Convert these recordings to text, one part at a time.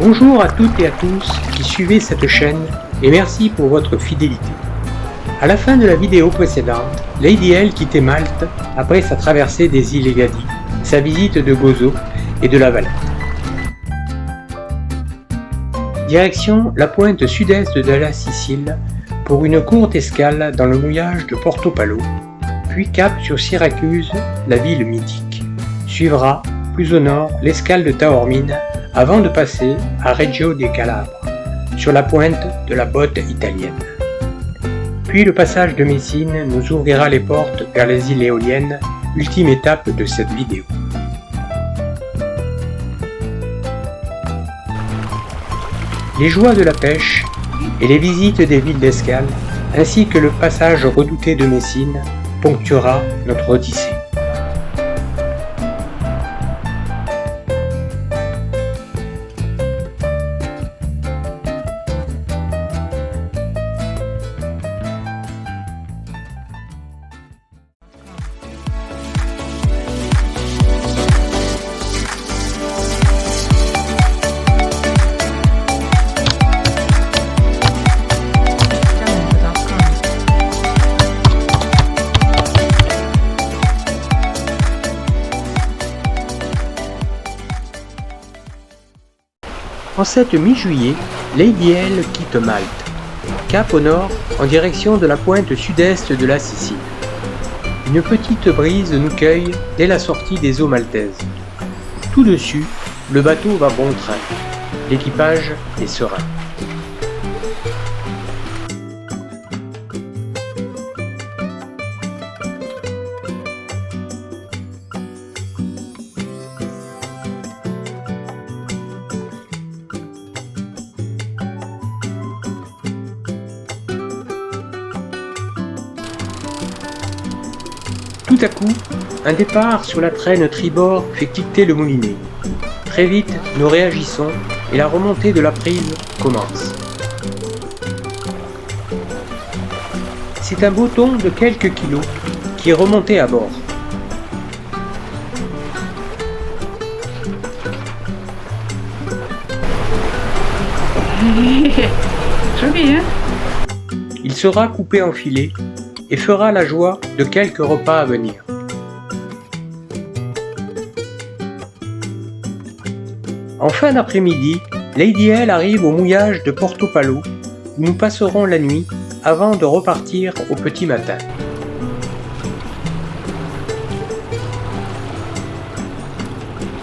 Bonjour à toutes et à tous qui suivez cette chaîne et merci pour votre fidélité. À la fin de la vidéo précédente, Lady L quittait Malte après sa traversée des îles Egadi, sa visite de Gozo et de la Valette. Direction la pointe sud-est de la Sicile pour une courte escale dans le mouillage de Portopalo, puis cap sur Syracuse, la ville mythique. Suivra, plus au nord, l'escale de Taormine avant de passer à Reggio di Calabre, sur la pointe de la botte italienne. Puis le passage de Messine nous ouvrira les portes vers les îles éoliennes, ultime étape de cette vidéo. Les joies de la pêche et les visites des villes d'escale, ainsi que le passage redouté de Messine, ponctuera notre odyssée. En cette mi-juillet, Lady L quitte Malte, cap au nord en direction de la pointe sud-est de la Sicile. Une petite brise nous cueille dès la sortie des eaux maltaises. Tout dessus, le bateau va bon train. L'équipage est serein. Tout à coup, un départ sur la traîne tribord fait cliqueter le moulinet. Très vite, nous réagissons et la remontée de la prise commence. C'est un beau thon de quelques kilos qui est remonté à bord. Joli, hein? Il sera coupé en filets et fera la joie de quelques repas à venir. En fin d'après-midi, Lady L arrive au mouillage de Portopalo où nous passerons la nuit avant de repartir au petit matin.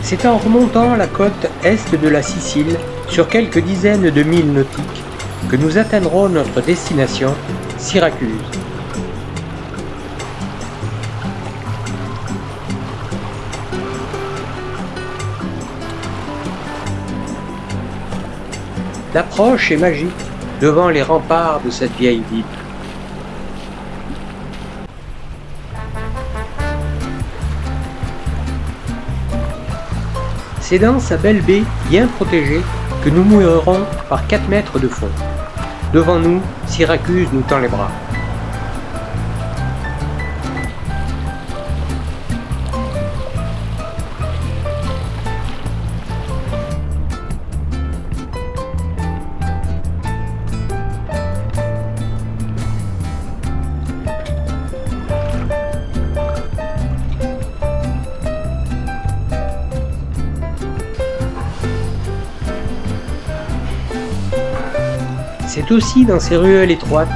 C'est en remontant la côte est de la Sicile sur quelques dizaines de milles nautiques que nous atteindrons notre destination, Syracuse. L'approche est magique devant les remparts de cette vieille ville. C'est dans sa belle baie bien protégée que nous mouillerons par 4 mètres de fond. Devant nous, Syracuse nous tend les bras. C'est aussi dans ces ruelles étroites,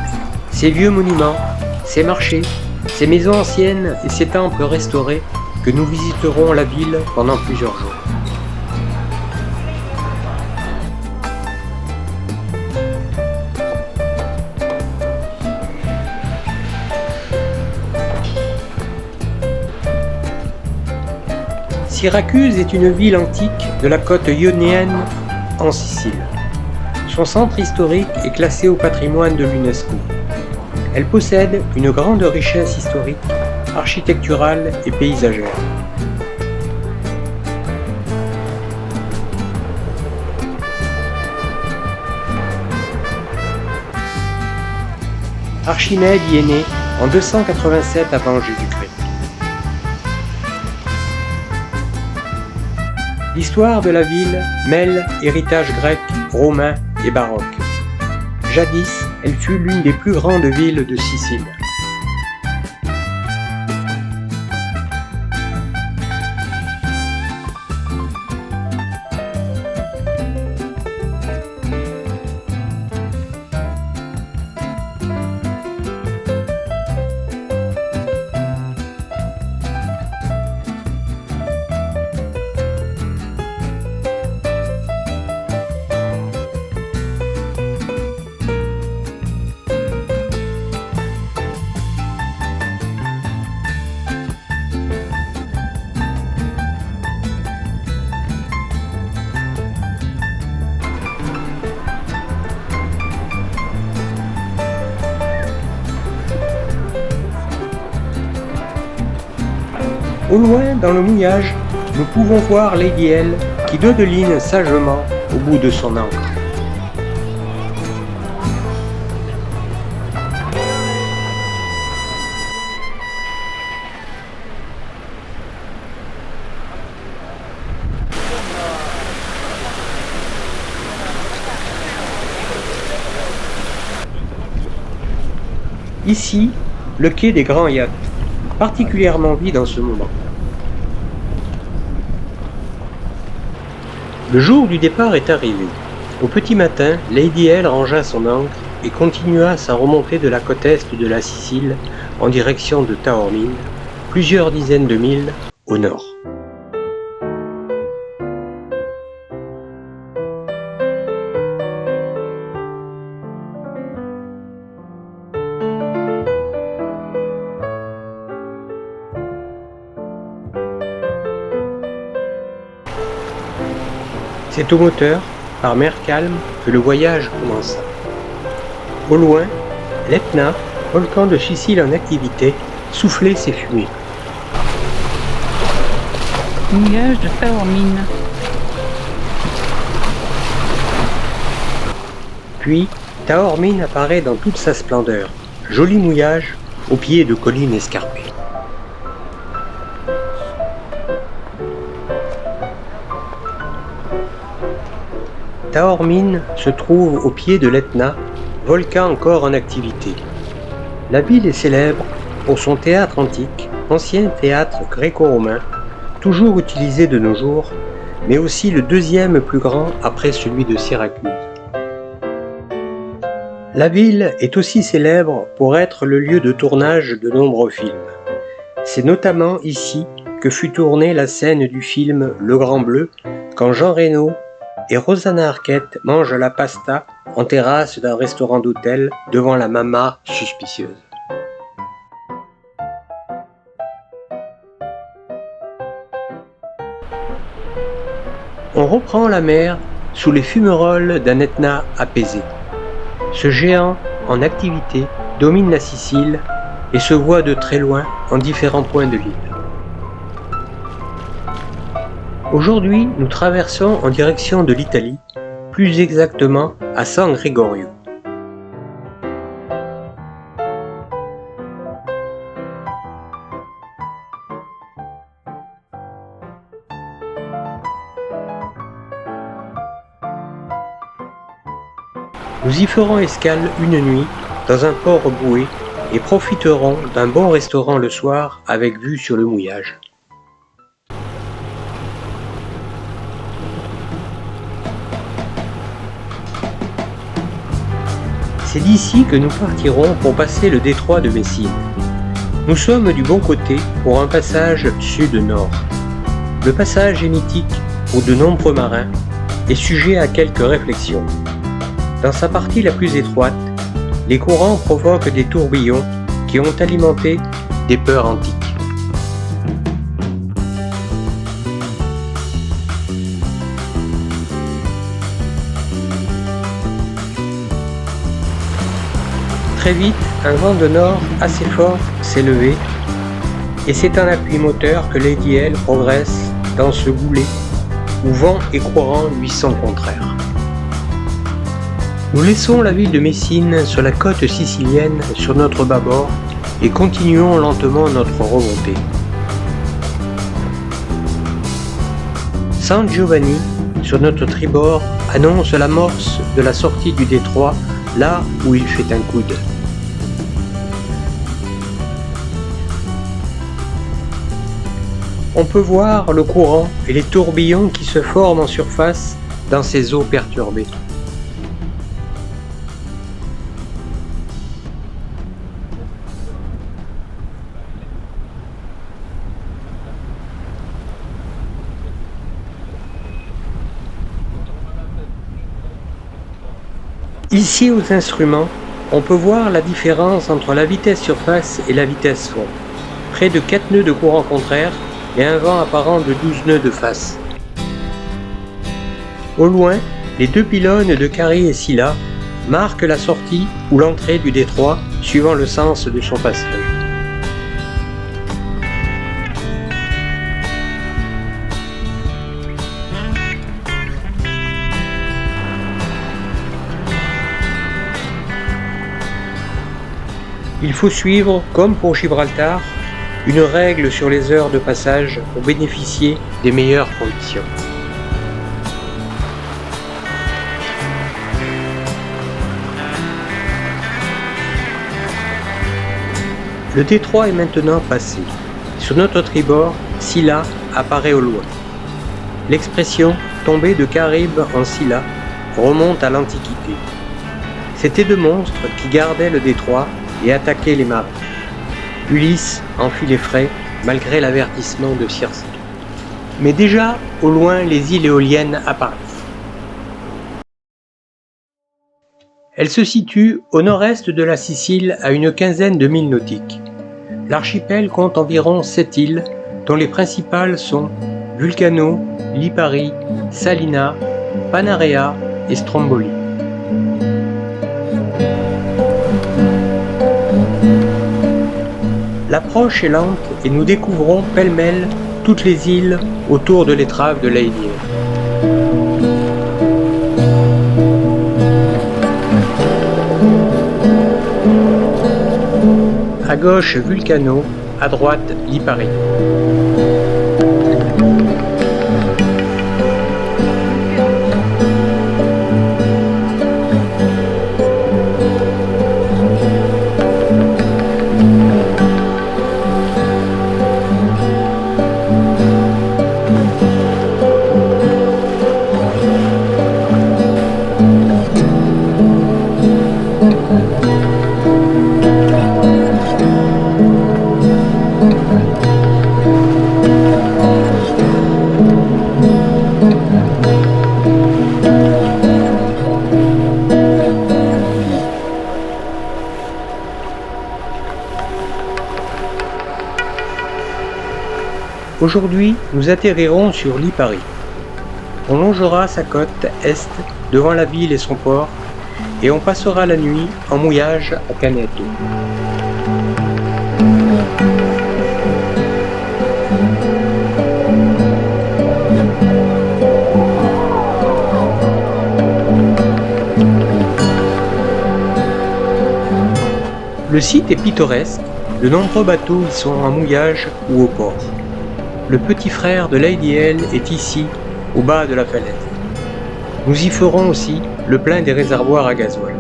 ces vieux monuments, ces marchés, ces maisons anciennes et ces temples restaurés que nous visiterons la ville pendant plusieurs jours. Syracuse est une ville antique de la côte ionienne en Sicile. Son centre historique est classé au patrimoine de l'UNESCO. Elle possède une grande richesse historique, architecturale et paysagère. Archimède y est né en 287 avant Jésus-Christ. L'histoire de la ville mêle héritage grec, romain et baroque. Jadis, elle fut l'une des plus grandes villes de Sicile. Au loin, dans le mouillage, nous pouvons voir Lady L qui dodeline sagement au bout de son ancre. Ici, le quai des grands yachts, particulièrement vide en ce moment. Le jour du départ est arrivé. Au petit matin, Lady L rangea son ancre et continua sa remontée de la côte est de la Sicile en direction de Taormine, plusieurs dizaines de milles au nord. C'est au moteur, par mer calme, que le voyage commença. Au loin, l'Etna, volcan de Sicile en activité, soufflait ses fumées. Mouillage de Taormine. Puis, Taormine apparaît dans toute sa splendeur, joli mouillage au pied de collines escarpées. Taormine se trouve au pied de l'Etna, volcan encore en activité. La ville est célèbre pour son théâtre antique, ancien théâtre gréco-romain, toujours utilisé de nos jours, mais aussi le deuxième plus grand après celui de Syracuse. La ville est aussi célèbre pour être le lieu de tournage de nombreux films. C'est notamment ici que fut tournée la scène du film Le Grand Bleu, quand Jean Reno et Rosanna Arquette mangent la pasta en terrasse d'un restaurant d'hôtel devant la mama suspicieuse. On reprend la mer sous les fumerolles d'un Etna apaisé. Ce géant en activité domine la Sicile et se voit de très loin en différents points de l'île. Aujourd'hui, nous traversons en direction de l'Italie, plus exactement à San Gregorio. Nous y ferons escale une nuit dans un port boué et profiterons d'un bon restaurant le soir avec vue sur le mouillage. C'est d'ici que nous partirons pour passer le détroit de Messine. Nous sommes du bon côté pour un passage sud-nord. Le passage est mythique pour de nombreux marins et sujet à quelques réflexions. Dans sa partie la plus étroite, les courants provoquent des tourbillons qui ont alimenté des peurs antiques. Très vite, un vent de nord assez fort s'est levé et c'est un appui moteur que Lady L progresse dans ce goulet où vent et courant lui sont contraires. Nous laissons la ville de Messine sur la côte sicilienne sur notre bâbord et continuons lentement notre remontée. San Giovanni, sur notre tribord, annonce l'amorce de la sortie du détroit, là où il fait un coude. On peut voir le courant et les tourbillons qui se forment en surface dans ces eaux perturbées. Ici aux instruments, on peut voir la différence entre la vitesse surface et la vitesse fond. Près de 4 nœuds de courant contraire et un vent apparent de 12 nœuds de face. Au loin, les 2 pylônes de Cary et Scylla marquent la sortie ou l'entrée du détroit suivant le sens de son passage. Il faut suivre, comme pour Gibraltar, une règle sur les heures de passage pour bénéficier des meilleures conditions. Le détroit est maintenant passé. Sur notre tribord, Scylla apparaît au loin. L'expression « tomber de Caraïbes en Scylla » remonte à l'Antiquité. C'étaient 2 monstres qui gardaient le détroit et attaquaient les marins. Ulysse en fut les frais, malgré l'avertissement de Circé. Mais déjà, au loin, les îles éoliennes apparaissent. Elles se situent au nord-est de la Sicile à une quinzaine de milles nautiques. L'archipel compte environ 7 îles, dont les principales sont Vulcano, Lipari, Salina, Panarea et Stromboli. L'approche est lente et nous découvrons pêle-mêle toutes les îles autour de l'étrave de Lady L. À gauche Vulcano, à droite Lipari. Aujourd'hui, nous atterrirons sur Lipari. On longera sa côte est devant la ville et son port, et on passera la nuit en mouillage à Caneto. Le site est pittoresque, de nombreux bateaux y sont en mouillage ou au port. Le petit frère de Lady L est ici, au bas de la falaise. Nous y ferons aussi le plein des réservoirs à gasoil.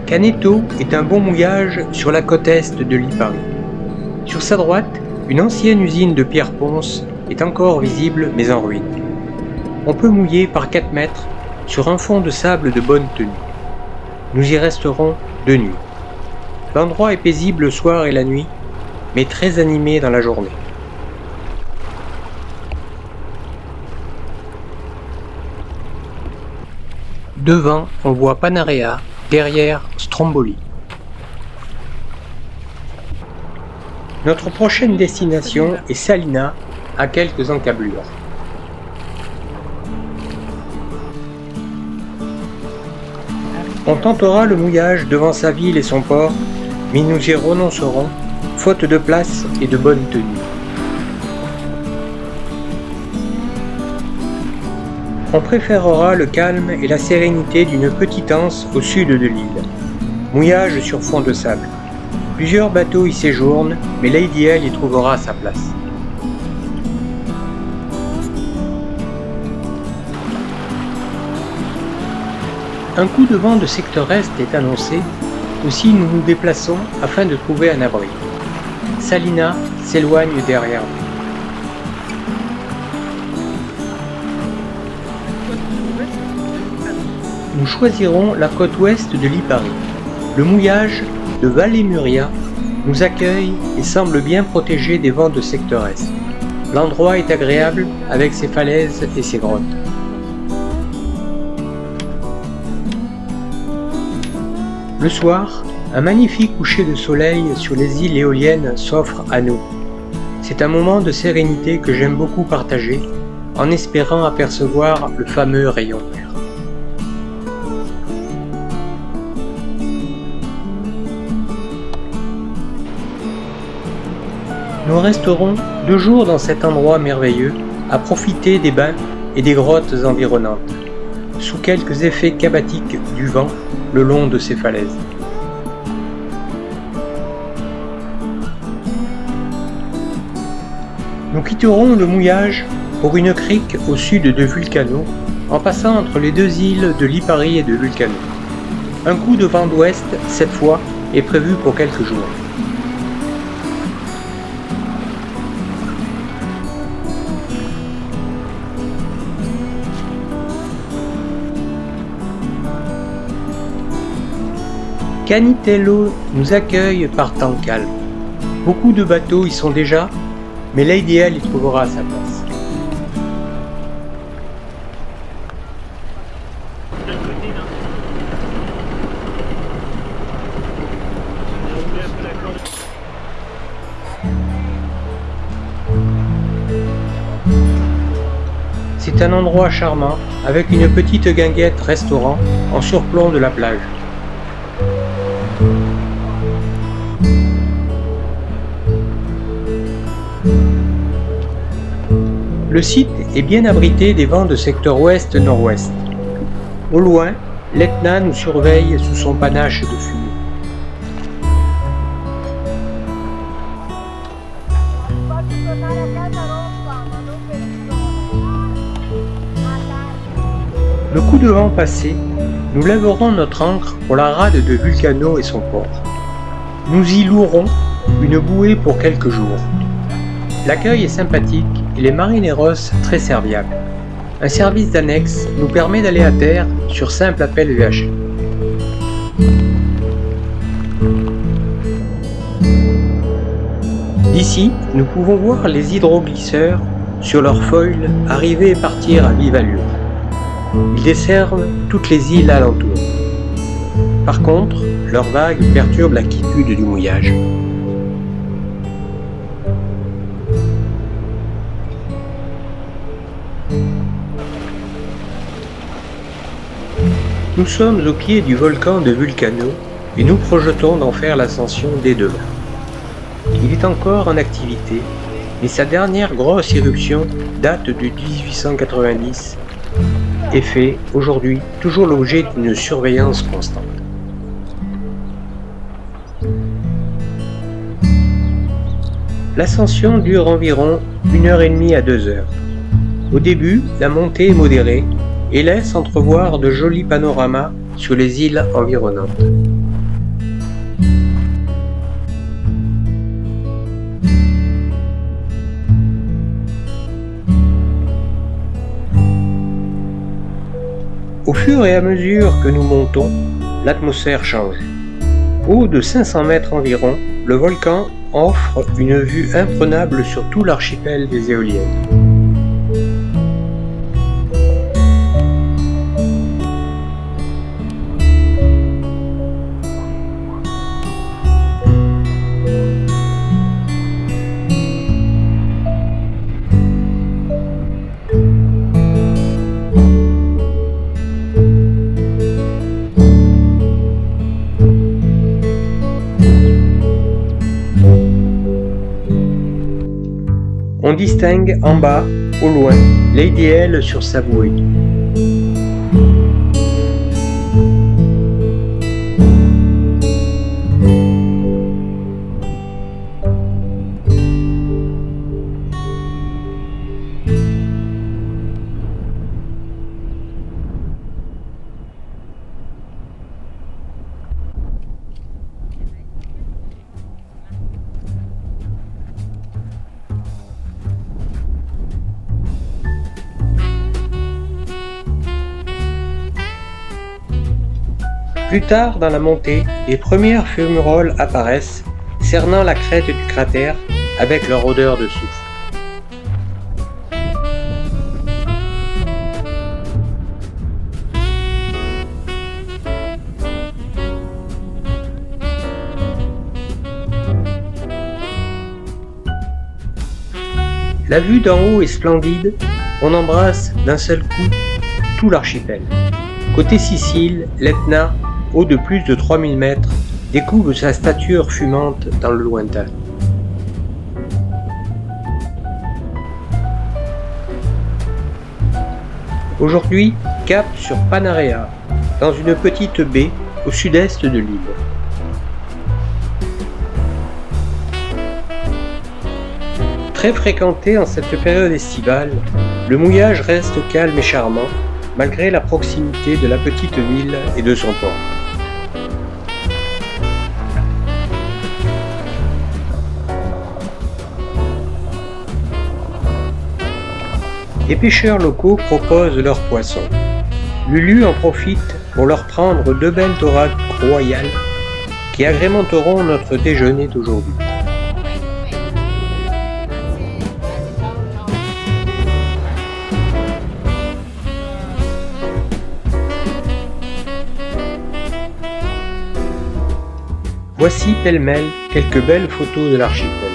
Caneto est un bon mouillage sur la côte est de Lipari. Sur sa droite, une ancienne usine de pierre ponce est encore visible mais en ruine. On peut mouiller par 4 mètres sur un fond de sable de bonne tenue. Nous y resterons 2 nuits. L'endroit est paisible le soir et la nuit, mais très animé dans la journée. Devant, on voit Panarea, derrière Stromboli. Notre prochaine destination est Salina, à quelques encablures. On tentera le mouillage devant sa ville et son port, mais nous y renoncerons, faute de place et de bonne tenue. On préférera le calme et la sérénité d'une petite anse au sud de l'île. Mouillage sur fond de sable. Plusieurs bateaux y séjournent, mais Lady L y trouvera sa place. Un coup de vent de secteur est est annoncé, aussi nous nous déplaçons afin de trouver un abri. Salina s'éloigne derrière nous. Nous choisirons la côte ouest de Lipari. Le mouillage de Vallemuria nous accueille et semble bien protégé des vents de secteur est. L'endroit est agréable avec ses falaises et ses grottes. Le soir, un magnifique coucher de soleil sur les îles éoliennes s'offre à nous. C'est un moment de sérénité que j'aime beaucoup partager, en espérant apercevoir le fameux rayon vert. Nous resterons 2 jours dans cet endroit merveilleux à profiter des bains et des grottes environnantes, sous quelques effets cabatiques du vent le long de ces falaises. Nous quitterons le mouillage pour une crique au sud de Vulcano, en passant entre les 2 îles de Lipari et de Vulcano. Un coup de vent d'ouest, cette fois, est prévu pour quelques jours. Canitello nous accueille par temps calme. Beaucoup de bateaux y sont déjà, mais Lady L y trouvera sa place. C'est un endroit charmant, avec une petite guinguette restaurant en surplomb de la plage. Le site est bien abrité des vents de secteur ouest-nord-ouest. Au loin, l'Etna nous surveille sous son panache de fumée. Le coup de vent passé, nous lèverons notre ancre pour la rade de Vulcano et son port. Nous y louerons une bouée pour quelques jours. L'accueil est sympathique et les marineros très serviables. Un service d'annexe nous permet d'aller à terre sur simple appel VHF. D'ici, nous pouvons voir les hydroglisseurs sur leur foil arriver et partir à vive allure. Ils desservent toutes les îles alentour. Par contre, leurs vagues perturbent la quiétude du mouillage. Nous sommes au pied du volcan de Vulcano et nous projetons d'en faire l'ascension dès demain. Il est encore en activité, mais sa dernière grosse éruption date de 1890 et fait aujourd'hui toujours l'objet d'une surveillance constante. L'ascension dure environ 1h30 à 2 heures. Au début, la montée est modérée et laisse entrevoir de jolis panoramas sur les îles environnantes. Au fur et à mesure que nous montons, l'atmosphère change. Haut de 500 mètres environ, le volcan offre une vue imprenable sur tout l'archipel des éoliennes. On distingue en bas, au loin, Lady L sur sa bouée. Plus tard dans la montée, les premières fumerolles apparaissent, cernant la crête du cratère avec leur odeur de soufre. La vue d'en haut est splendide, on embrasse d'un seul coup tout l'archipel. Côté Sicile, l'Etna, haut de plus de 3000 mètres, découvre sa stature fumante dans le lointain. Aujourd'hui, cap sur Panarea, dans une petite baie au sud-est de l'île. Très fréquenté en cette période estivale, le mouillage reste calme et charmant, malgré la proximité de la petite ville et de son port. Les pêcheurs locaux proposent leurs poissons. Lulu en profite pour leur prendre 2 belles dorades royales qui agrémenteront notre déjeuner d'aujourd'hui. Voici pêle-mêle quelques belles photos de l'archipel.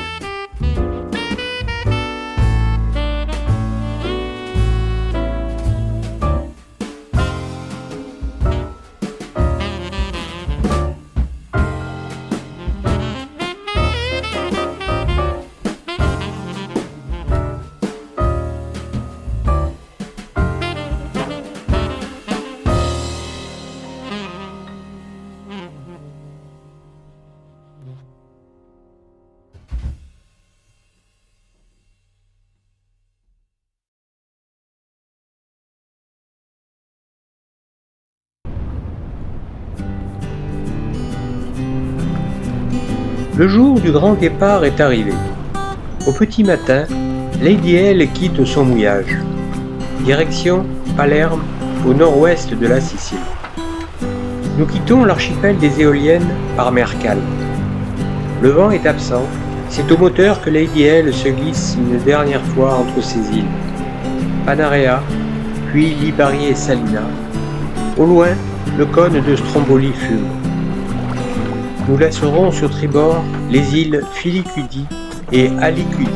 Le jour du grand départ est arrivé. Au petit matin, Lady L quitte son mouillage. Direction Palerme, au nord-ouest de la Sicile. Nous quittons l'archipel des éoliennes par mer calme. Le vent est absent, c'est au moteur que Lady L se glisse une dernière fois entre ces îles. Panarea, puis Lipari et Salina. Au loin, le cône de Stromboli fume. Nous laisserons sur tribord les îles Filicudi et Alicudi,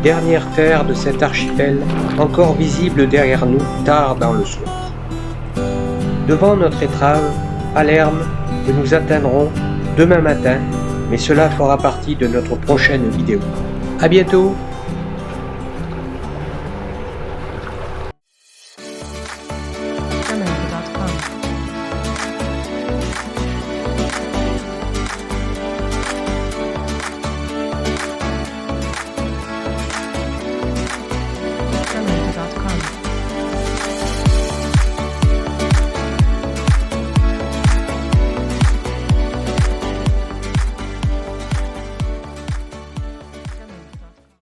dernière terre de cet archipel encore visible derrière nous tard dans le soir. Devant notre étrave, Palerme, que nous atteindrons demain matin, mais cela fera partie de notre prochaine vidéo. À bientôt!